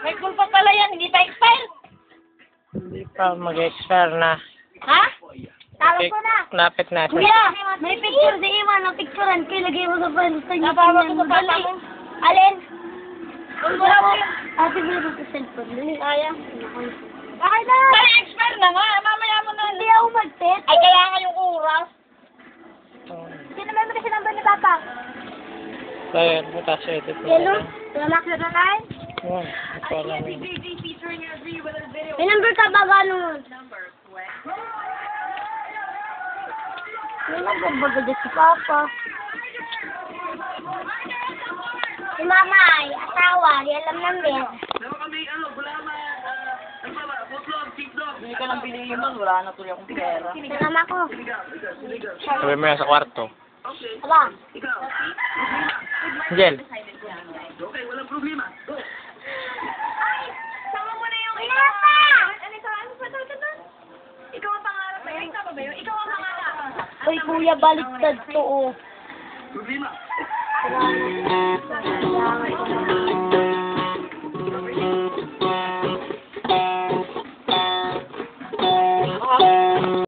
May cool pa pala yan, hindi pa expire. Hindi pa mag-expire na. Ha? Talo ko na. Lapit na. Kuya, may picture si Iman. Ang picturean ko, ilagay mo sa phone. Nabawa ko sa bata mo. Alin? Wala ko yun. Ate, meron sa cellphone. Kaya. Bakit na? Kaya expire na nga. Mamaya mo na. Hindi ako mag-set. Ay, kaya nga yung oras. Sino may mga number ni Papa? Kaya, butas edit mo. Hello? Relax na line? Yun, ito alam yun. May number ka ba gano'n? May number ba gano'n si Papa? Si Mama ay asawa, di alam number. Hindi ka lang bilihin nun, wala na tuloy akong pera. Salamat ko. Sabi mo yan sa kwarto. Aba. Angel. Sama mo na yung Papa! Ikaw ang pangarap ba yun? Tama ba yun? Ikaw ang pangarap. Uy, kuya, baliktad to, oh.